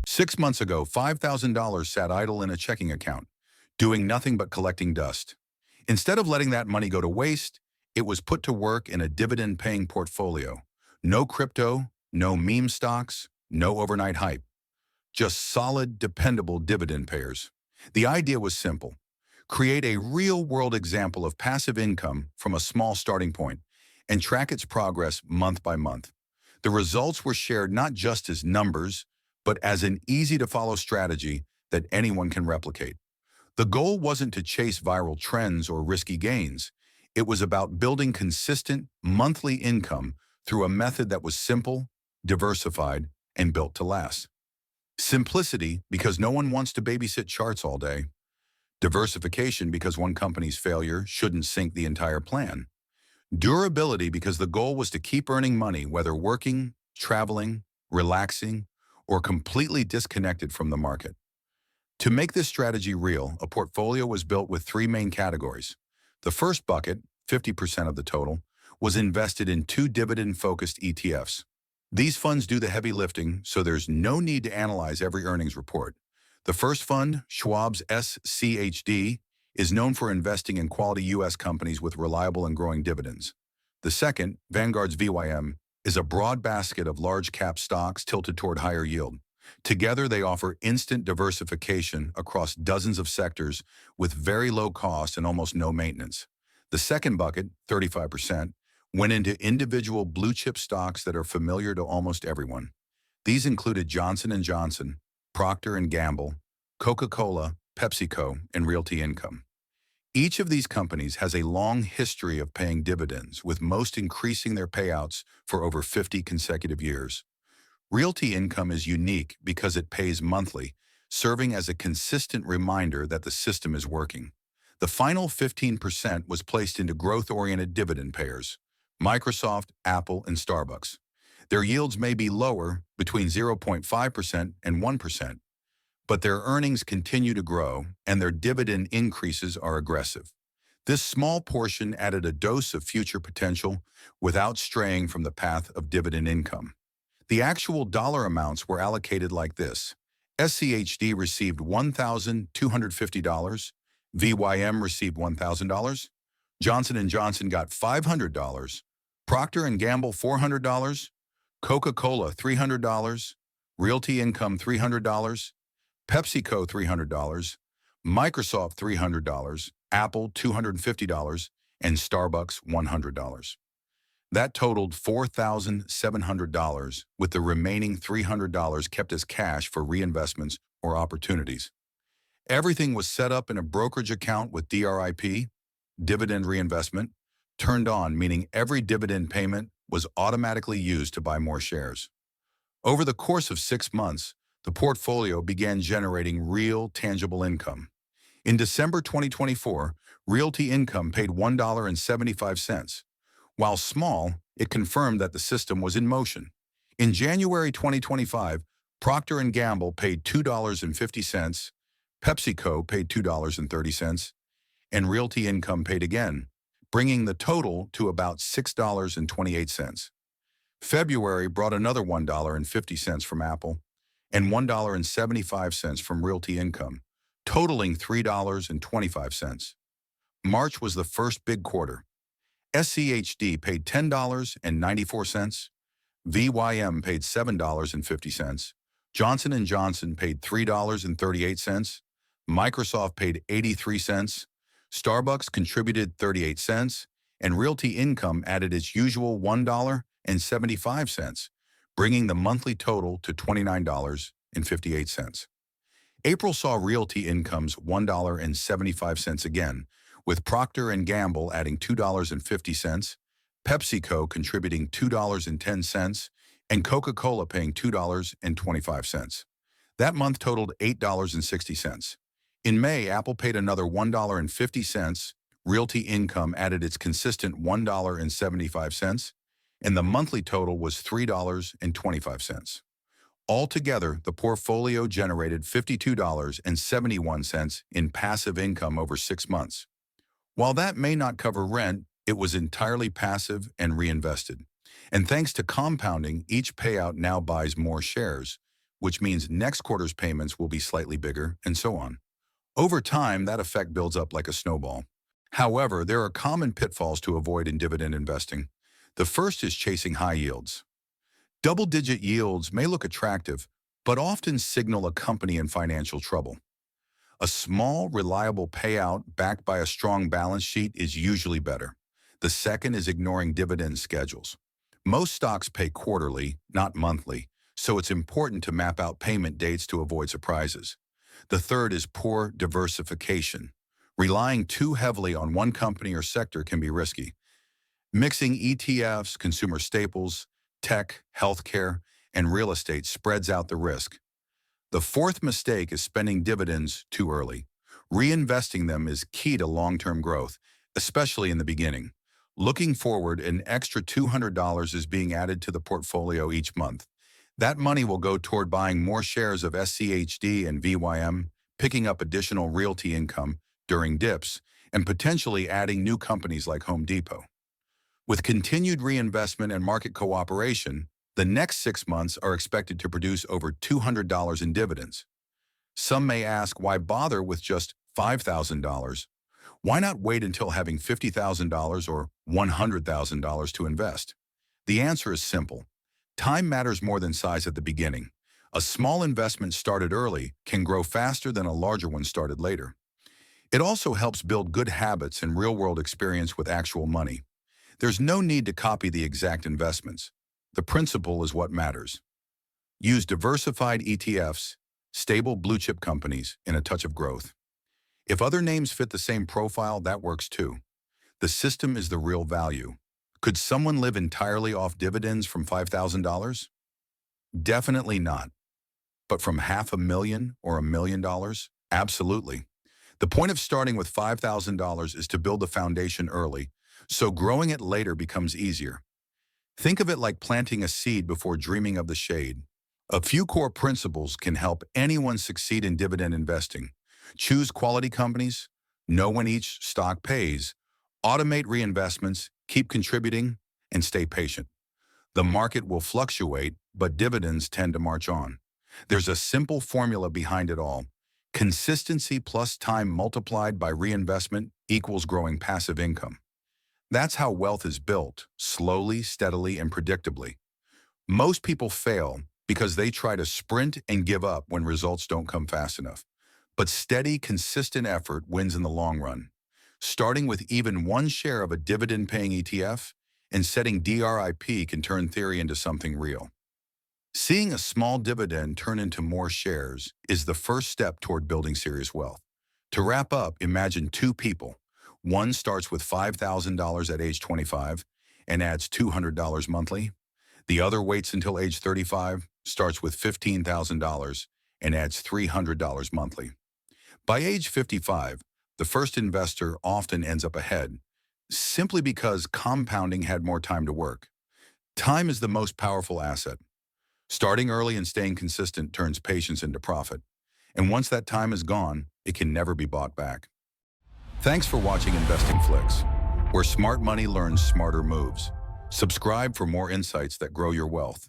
6 months ago, $5,000 sat idle in a checking account, doing nothing but collecting dust. Instead of letting that money go to waste, it was put to work in a dividend-paying portfolio. No crypto, no meme stocks, no overnight hype. Just solid, dependable dividend payers. The idea was simple. Create a real-world example of passive income from a small starting point and track its progress month by month. The results were shared not just as numbers, but as an easy-to-follow strategy that anyone can replicate. The goal wasn't to chase viral trends or risky gains. It was about building consistent, monthly income through a method that was simple, diversified, and built to last. Simplicity, because no one wants to babysit charts all day. Diversification, because one company's failure shouldn't sink the entire plan. Durability, because the goal was to keep earning money whether working, traveling, relaxing, or completely disconnected from the market. To make this strategy real, a portfolio was built with three main categories. The first bucket, 50% of the total, was invested in two dividend-focused ETFs. These funds do the heavy lifting, so there's no need to analyze every earnings report. The first fund, Schwab's SCHD, is known for investing in quality U.S. companies with reliable and growing dividends. The second, Vanguard's VYM, is a broad basket of large-cap stocks tilted toward higher yield. Together, they offer instant diversification across dozens of sectors with very low cost and almost no maintenance. The second bucket, 35%, went into individual blue-chip stocks that are familiar to almost everyone. These included Johnson & Johnson, Procter & Gamble, Coca-Cola, PepsiCo, and Realty Income. Each of these companies has a long history of paying dividends, with most increasing their payouts for over 50 consecutive years. Realty Income is unique because it pays monthly, serving as a consistent reminder that the system is working. The final 15% was placed into growth-oriented dividend payers, Microsoft, Apple, and Starbucks. Their yields may be lower, between 0.5% and 1%, but their earnings continue to grow and their dividend increases are aggressive. This small portion added a dose of future potential without straying from the path of dividend income. The actual dollar amounts were allocated like this. SCHD received $1,250, VYM received $1,000, Johnson & Johnson got $500, Procter & Gamble $400, Coca-Cola $300, Realty Income $300, PepsiCo $300, Microsoft $300, Apple $250, and Starbucks $100. That totaled $4,700, with the remaining $300 kept as cash for reinvestments or opportunities. Everything was set up in a brokerage account with DRIP, dividend reinvestment, turned on, meaning every dividend payment was automatically used to buy more shares. Over the course of 6 months, the portfolio began generating real, tangible income. In December 2024, Realty Income paid $1.75. While small, it confirmed that the system was in motion. In January 2025, Procter & Gamble paid $2.50, PepsiCo paid $2.30, and Realty Income paid again, bringing the total to about $6.28. February brought another $1.50 from Apple and $1.75 from Realty Income, totaling $3.25. March was the first big quarter. SCHD paid $10.94, VYM paid $7.50, Johnson & Johnson paid $3.38, Microsoft paid 83 cents, Starbucks contributed 38 cents, and Realty Income added its usual $1.75, bringing the monthly total to $29.58. April saw Realty Income's $1.75 again, with Procter & Gamble adding $2.50, PepsiCo contributing $2.10, and Coca-Cola paying $2.25. That month totaled $8.60. In May, Apple paid another $1.50, Realty Income added its consistent $1.75, and the monthly total was $3.25. Altogether, the portfolio generated $52.71 in passive income over 6 months. While that may not cover rent, it was entirely passive and reinvested. And thanks to compounding, each payout now buys more shares, which means next quarter's payments will be slightly bigger, and so on. Over time, that effect builds up like a snowball. However, there are common pitfalls to avoid in dividend investing. The first is chasing high yields. Double-digit yields may look attractive, but often signal a company in financial trouble. A small, reliable payout backed by a strong balance sheet is usually better. The second is ignoring dividend schedules. Most stocks pay quarterly, not monthly, so it's important to map out payment dates to avoid surprises. The third is poor diversification. Relying too heavily on one company or sector can be risky. Mixing ETFs, consumer staples, tech, healthcare, and real estate spreads out the risk. The fourth mistake is spending dividends too early. Reinvesting them is key to long-term growth, especially in the beginning. Looking forward, an extra $200 is being added to the portfolio each month. That money will go toward buying more shares of SCHD and VYM, picking up additional realty income during dips, and potentially adding new companies like Home Depot. With continued reinvestment and market cooperation, the next 6 months are expected to produce over $200 in dividends. Some may ask, why bother with just $5,000? Why not wait until having $50,000 or $100,000 to invest? The answer is simple. Time matters more than size at the beginning. A small investment started early can grow faster than a larger one started later. It also helps build good habits and real-world experience with actual money. There's no need to copy the exact investments. The principle is what matters. Use diversified ETFs, stable blue-chip companies, and a touch of growth. If other names fit the same profile, that works too. The system is the real value. Could someone live entirely off dividends from $5,000? Definitely not. But from $500,000 or $1 million? Absolutely. The point of starting with $5,000 is to build the foundation early, so growing it later becomes easier. Think of it like planting a seed before dreaming of the shade. A few core principles can help anyone succeed in dividend investing. Choose quality companies, know when each stock pays, automate reinvestments, keep contributing, and stay patient. The market will fluctuate, but dividends tend to march on. There's a simple formula behind it all. Consistency plus time multiplied by reinvestment equals growing passive income. That's how wealth is built, slowly, steadily, and predictably. Most people fail because they try to sprint and give up when results don't come fast enough. But steady, consistent effort wins in the long run. Starting with even one share of a dividend-paying ETF and setting DRIP can turn theory into something real. Seeing a small dividend turn into more shares is the first step toward building serious wealth. To wrap up, imagine two people. One starts with $5,000 at age 25 and adds $200 monthly. The other waits until age 35, starts with $15,000 and adds $300 monthly. By age 55, the first investor often ends up ahead, simply because compounding had more time to work. Time is the most powerful asset. Starting early and staying consistent turns patience into profit. And once that time is gone, it can never be bought back. Thanks for watching InvestingFlix, where smart money learns smarter moves. Subscribe for more insights that grow your wealth.